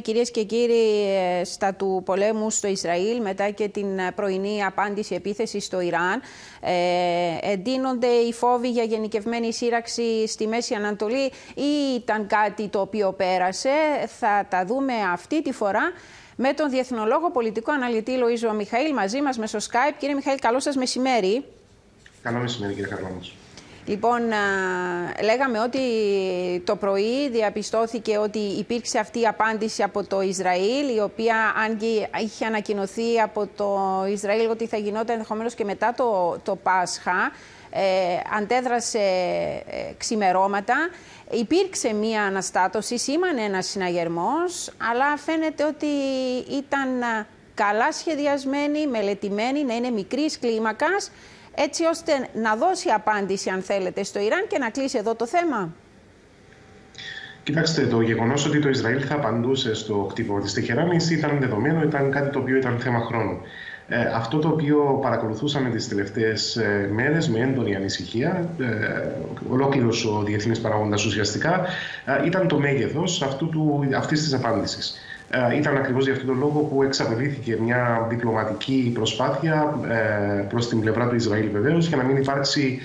Κυρίες και κύριοι, στα του πολέμου στο Ισραήλ, μετά και την πρωινή απάντηση επίθεση στο Ιράν, εντείνονται οι φόβοι για γενικευμένη σύραξη στη Μέση Ανατολή ή ήταν κάτι το οποίο πέρασε? Θα τα δούμε αυτή τη φορά με τον διεθνολόγο πολιτικό αναλυτή Λοΐζο Μιχαήλ μαζί μας μέσω Skype. Κύριε Μιχαήλ, καλό σας μεσημέρι. Καλό μεσημέρι, κύριε Χαρλάμους. Λοιπόν, λέγαμε ότι το πρωί διαπιστώθηκε ότι υπήρξε αυτή η απάντηση από το Ισραήλ, η οποία, αν και είχε ανακοινωθεί από το Ισραήλ ότι θα γινόταν ενδεχομένως και μετά το Πάσχα, αντέδρασε ξημερώματα. Υπήρξε μία αναστάτωση, σήμανε ένας συναγερμός, αλλά φαίνεται ότι ήταν καλά σχεδιασμένη, μελετημένη, να είναι μικρής κλίμακας, έτσι ώστε να δώσει απάντηση, αν θέλετε, στο Ιράν και να κλείσει εδώ το θέμα. Κοιτάξτε, το γεγονός ότι το Ισραήλ θα απαντούσε στο χτύπημα της Τεχεράνης ήταν δεδομένο, ήταν κάτι το οποίο ήταν θέμα χρόνου. Αυτό το οποίο παρακολουθούσαμε τις τελευταίες μέρες με έντονη ανησυχία, ολόκληρος ο διεθνής παράγοντας ουσιαστικά, ήταν το μέγεθος αυτής της απάντησης. Ήταν ακριβώς για αυτόν τον λόγο που εξαπελήθηκε μια διπλωματική προσπάθεια προς την πλευρά του Ισραήλ, βεβαίως, για να μην υπάρξει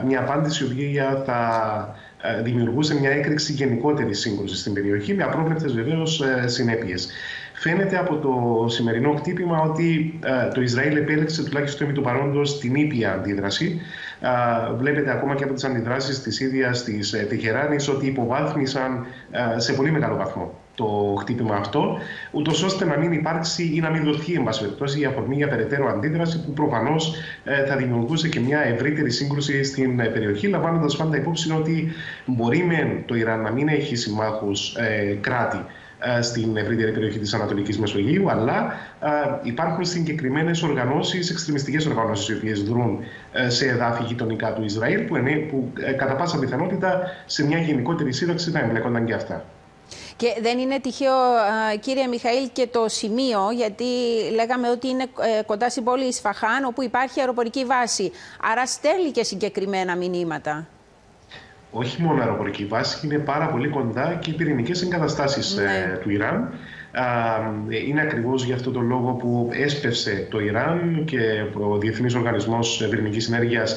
μια απάντηση η οποία θα δημιουργούσε μια έκρηξη γενικότερη σύγκρουση στην περιοχή, με απρόβλεπτες βεβαίως συνέπειες. Φαίνεται από το σημερινό χτύπημα ότι το Ισραήλ επέλεξε τουλάχιστον επί του παρόντος την ήπια αντίδραση. Βλέπετε ακόμα και από τις αντιδράσεις της ίδιας της Τεχεράνης ότι υποβάθμισαν σε πολύ μεγάλο βαθμό το χτύπημα αυτό, ούτως ώστε να μην υπάρξει ή να μην δοθεί, εν πάση περιπτώσει, η αφορμή για περαιτέρω αντίδραση που προφανώς θα δημιουργούσε και μια ευρύτερη σύγκρουση στην περιοχή, λαμβάνοντας πάντα υπόψη ότι μπορεί με το Ιράν να μην έχει συμμάχους κράτη στην ευρύτερη περιοχή της Ανατολικής Μεσογείου, αλλά υπάρχουν συγκεκριμένες οργανώσεις, εξτρεμιστικές οργανώσεις, οι οποίες δρούν σε εδάφη γειτονικά του Ισραήλ, που κατά πάσα πιθανότητα σε μια γενικότερη σύραξη θα εμπλέκονταν και αυτά. Και δεν είναι τυχαίο, κύριε Μιχαήλ, και το σημείο, γιατί λέγαμε ότι είναι κοντά στην πόλη Ισφαχάν, όπου υπάρχει αεροπορική βάση. Άρα στέλνει και συγκεκριμένα μηνύματα. Όχι μόνο αεροπορική βάση, είναι πάρα πολύ κοντά και οι πυρηνικές εγκαταστάσεις του Ιράν. Είναι ακριβώς για αυτόν τον λόγο που έσπευσε το Ιράν και ο Διεθνής Οργανισμός Πυρηνικής Ενέργειας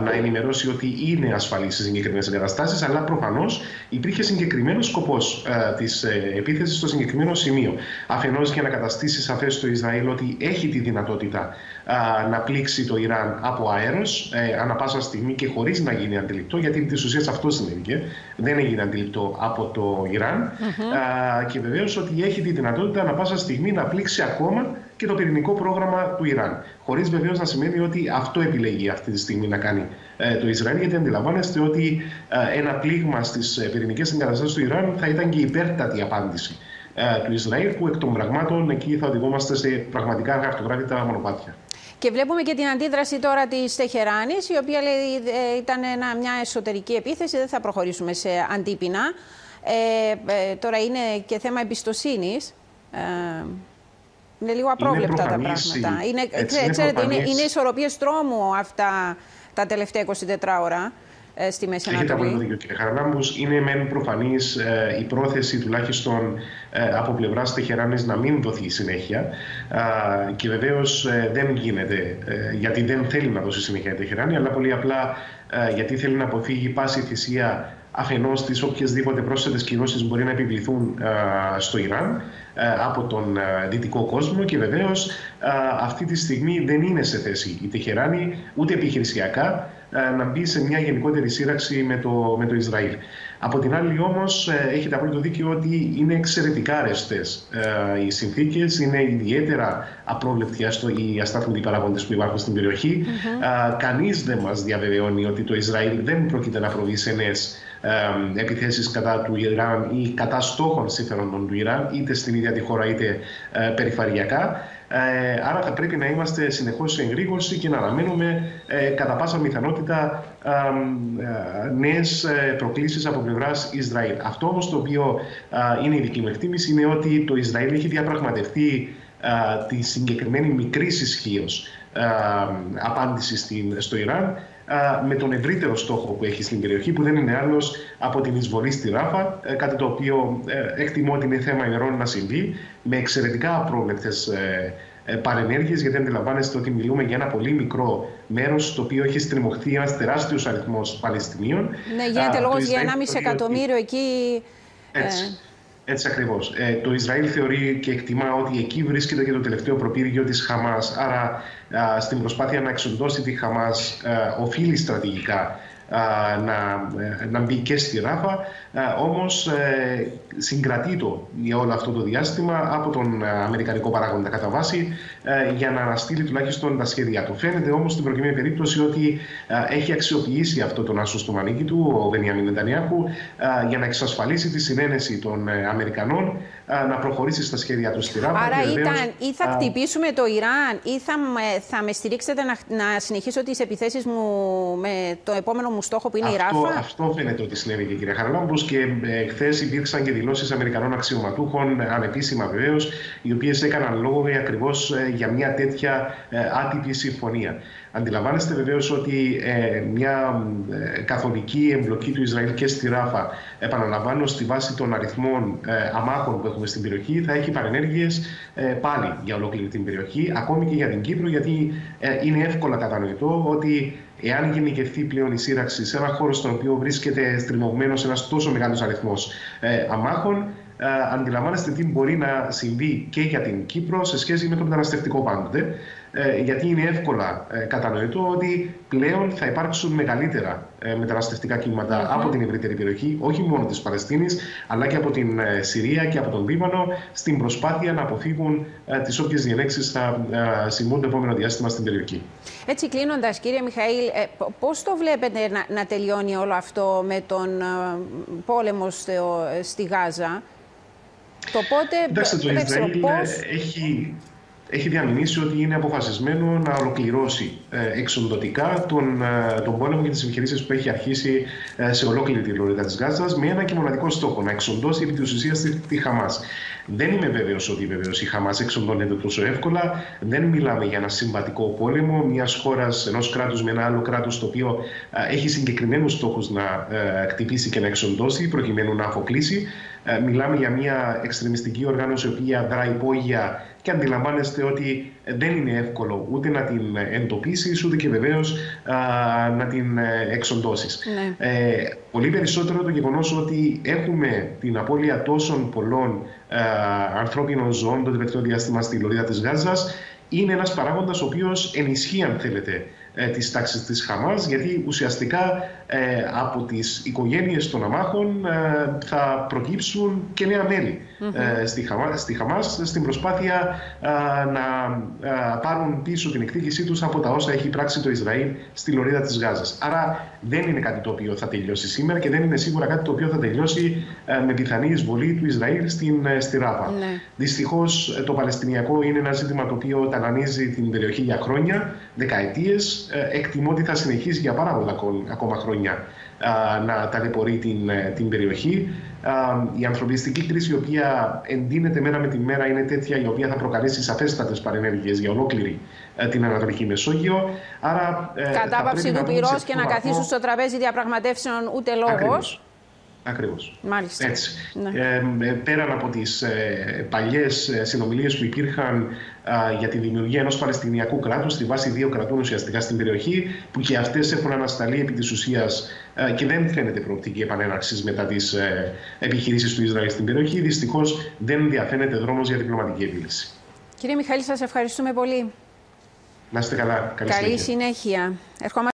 να ενημερώσει ότι είναι ασφαλείς στις συγκεκριμένες εγκαταστάσεις, αλλά προφανώς υπήρχε συγκεκριμένος σκοπός της επίθεσης στο συγκεκριμένο σημείο. Αφενός για να καταστήσει σαφές στο Ισραήλ ότι έχει τη δυνατότητα να πλήξει το Ιράν από αέρος ανά πάσα στιγμή και χωρίς να γίνει αντιληπτό, γιατί της ουσίας αυτό συνέβηκε. Δεν έγινε αντιληπτό από το Ιράν. Και βεβαίως ότι έχει τη δυνατότητα ανά πάσα στιγμή να πλήξει ακόμα και το πυρηνικό πρόγραμμα του Ιράν. Χωρίς βεβαίως να σημαίνει ότι αυτό επιλέγει αυτή τη στιγμή να κάνει το Ισραήλ, γιατί αντιλαμβάνεστε ότι ένα πλήγμα στις πυρηνικές εγκαταστάσεις του Ιράν θα ήταν και υπέρτατη απάντηση του Ισραήλ, που εκ των πραγμάτων εκεί θα οδηγούμαστε σε πραγματικά χαρτογράφητα μονοπάτια. Και βλέπουμε και την αντίδραση τώρα της Τεχεράνης, η οποία λέει ήταν μια εσωτερική επίθεση, δεν θα προχωρήσουμε σε αντίπεινα. Τώρα είναι και θέμα εμπιστοσύνης. Είναι λίγο απρόβλεπτα τα πράγματα. Είναι ισορροπίες τρόμου αυτά τα τελευταία 24 ώρα στη Μέση Ανατολή. Έχετε απόλυτο δίκιο, κύριε Χαρλάμπους. Είναι μεν προφανής η πρόθεση τουλάχιστον από πλευράς Τεχεράνης να μην δοθεί συνέχεια. Και βεβαίως δεν γίνεται, γιατί δεν θέλει να δώσει συνέχεια η Τεχεράνη, αλλά πολύ απλά γιατί θέλει να αποφύγει πάση θυσία αφενός τις οποιασδήποτε πρόσθετες κυρώσεις μπορεί να επιβληθούν στο Ιράν από τον δυτικό κόσμο, και βεβαίως αυτή τη στιγμή δεν είναι σε θέση η Τεχεράνη ούτε επιχειρησιακά να μπει σε μια γενικότερη σύραξη με το Ισραήλ. Από την άλλη όμως έχετε απόλυτο δίκιο ότι είναι εξαιρετικά αρεστές οι συνθήκες, είναι ιδιαίτερα απρόβλεπτοι οι αστάθμιτοι παράγοντες που υπάρχουν στην περιοχή. Κανείς δεν μας διαβεβαιώνει ότι το Ισραήλ δεν πρόκειται να προβεί σε νέες επιθέσεις κατά του Ιράν ή κατά στόχων συμφερόντων του Ιράν, είτε στην ίδια τη χώρα είτε περιφερειακά. Άρα θα πρέπει να είμαστε συνεχώς σε εγρήγορση και να αναμένουμε κατά πάσα πιθανότητα νέες προκλήσεις από πλευράς Ισραήλ. Αυτό όμως το οποίο είναι η δική μου εκτίμηση είναι ότι το Ισραήλ έχει διαπραγματευτεί τη συγκεκριμένη μικρής ισχύως απάντηση στο Ιράν με τον ευρύτερο στόχο που έχει στην περιοχή, που δεν είναι άλλος από την εισβολή στη Ράφα, κάτι το οποίο εκτιμώ ότι είναι θέμα ημερών να συμβεί, με εξαιρετικά απρόβλεπτες παρενέργειες, γιατί αντιλαμβάνεστε ότι μιλούμε για ένα πολύ μικρό μέρος, το οποίο έχει στριμωχθεί ένας τεράστιος αριθμός Παλαιστινίων. Ναι, γίνεται λόγος για 1,5 εκατομμύριο εκεί. Έτσι ακριβώς. Το Ισραήλ θεωρεί και εκτιμά ότι εκεί βρίσκεται και το τελευταίο προπύργιο της Χαμάς. Άρα, στην προσπάθεια να εξοντώσει τη Χαμάς, οφείλει στρατηγικά να μπει και στη Ράφα, όμως συγκρατεί το για όλο αυτό το διάστημα από τον αμερικανικό παράγοντα κατά βάση, για να αναστείλει τουλάχιστον τα σχέδια του. Φαίνεται όμως στην προκειμένη περίπτωση ότι έχει αξιοποιήσει αυτό τον άσο στο μανίκι του ο Μπενιάμιν Νετανιάχου, για να εξασφαλίσει τη συνένεση των Αμερικανών να προχωρήσει στα σχέδια του στη Ράφα. Άρα ή θα χτυπήσουμε το Ιράν ή θα με στηρίξετε να συνεχίσω τις επιθέσεις μου με το επόμενο μου στόχο που είναι η Ράφα. Αυτό φαίνεται ότι συνέβη, και κυρία Χαραλάμπους, και χθες υπήρξαν και δηλώσεις Αμερικανών αξιωματούχων, ανεπίσημα βεβαίως, οι οποίες έκαναν λόγο ακριβώς για μια τέτοια άτυπη συμφωνία. Αντιλαμβάνεστε βεβαίως ότι μια καθολική εμπλοκή του Ισραήλ και στη Ράφα, επαναλαμβάνω, στη βάση των αριθμών αμάχων που έχουμε στην περιοχή, θα έχει παρενέργειες πάλι για ολόκληρη την περιοχή, ακόμη και για την Κύπρο, γιατί είναι εύκολα κατανοητό ότι εάν γενικευθεί πλέον η σύραξη σε έναν χώρο στον οποίο βρίσκεται στριμωγμένος ένας τόσο μεγάλος αριθμός αμάχων, αντιλαμβάνεστε τι μπορεί να συμβεί και για την Κύπρο σε σχέση με το μεταναστευτικό πάντοτε, γιατί είναι εύκολα κατανοητό ότι πλέον θα υπάρξουν μεγαλύτερα μεταναστευτικά κύματα από την ευρύτερη περιοχή, όχι μόνο της Παλαιστίνης, αλλά και από την Συρία και από τον Λίβανο, στην προσπάθεια να αποφύγουν τις όποιες διενέξεις θα συμβούν το επόμενο διάστημα στην περιοχή. Έτσι, κλείνοντας, κύριε Μιχαήλ, πώς το βλέπετε να τελειώνει όλο αυτό με τον πόλεμο στη Γάζα? Το πότε, το Ισραήλ έχει διαμηνήσει ότι είναι αποφασισμένο να ολοκληρώσει εξοντωτικά τον πόλεμο και τις επιχειρήσεις που έχει αρχίσει σε ολόκληρη τη λωρίδα της Γάζας, με ένα και μοναδικό στόχο: να εξοντώσει επί της ουσίας τη Χαμάς. Δεν είμαι βέβαιος ότι η Χαμάς εξοντώνεται τόσο εύκολα. Δεν μιλάμε για ένα συμβατικό πόλεμο μιας χώρας, ενός κράτους με ένα άλλο κράτος, το οποίο έχει συγκεκριμένους στόχους να χτυπήσει και να εξοντώσει, προκειμένου να αποκλείσει. Μιλάμε για μια εξτρεμιστική οργάνωση, η οποία δράει υπόγεια, και αντιλαμβάνεστε ότι δεν είναι εύκολο ούτε να την εντοπίσεις, ούτε και βεβαίως να την εξοντώσεις. Ναι. Πολύ περισσότερο το γεγονός ότι έχουμε την απώλεια τόσων πολλών ανθρώπινων ζώων το τελευταίο διάστημα στη λωρίδα της Γάζας είναι ένας παράγοντας ο οποίος ενισχύει, αν θέλετε, τις τάξεις της Χαμάς, γιατί ουσιαστικά από τις οικογένειες των αμάχων θα προκύψουν και νέα μέλη στη Χαμάς, στην προσπάθεια να πάρουν πίσω την εκδίκησή τους από τα όσα έχει πράξει το Ισραήλ στη λωρίδα της Γάζας. Άρα δεν είναι κάτι το οποίο θα τελειώσει σήμερα, και δεν είναι σίγουρα κάτι το οποίο θα τελειώσει με πιθανή εισβολή του Ισραήλ στη Ράφα. Δυστυχώς το Παλαιστινιακό είναι ένα ζήτημα το οποίο ταλανίζει την περιοχή για χρόνια, δεκαετίες. Εκτιμώ ότι θα συνεχίσει για πάρα πολλά ακόμα χρόνια να ταλαιπωρεί την περιοχή. Η ανθρωπιστική κρίση, η οποία εντείνεται μέρα με τη μέρα, είναι τέτοια η οποία θα προκαλέσει σαφέστατες παρενέργειες για ολόκληρη την Ανατολική Μεσόγειο. Άρα, κατάπαυση του πυρός και να καθίσουν στο τραπέζι διαπραγματεύσεων ούτε λόγος. Ακριβώς. Μάλιστα. Έτσι. Ναι. Πέραν από τις παλιές συνομιλίες που υπήρχαν για τη δημιουργία ενός Παλαιστινιακού κράτους, στη βάση δύο κρατών ουσιαστικά στην περιοχή, που και αυτές έχουν ανασταλεί επί της ουσίας και δεν φαίνεται προοπτική επανέναρξης μετά τις επιχειρήσεις του Ισραήλ στην περιοχή, δυστυχώς δεν διαφαίνεται δρόμος για διπλωματική επίλυση. Κύριε Μιχαήλ, σας ευχαριστούμε πολύ. Να είστε καλά. Καλή συνέχεια.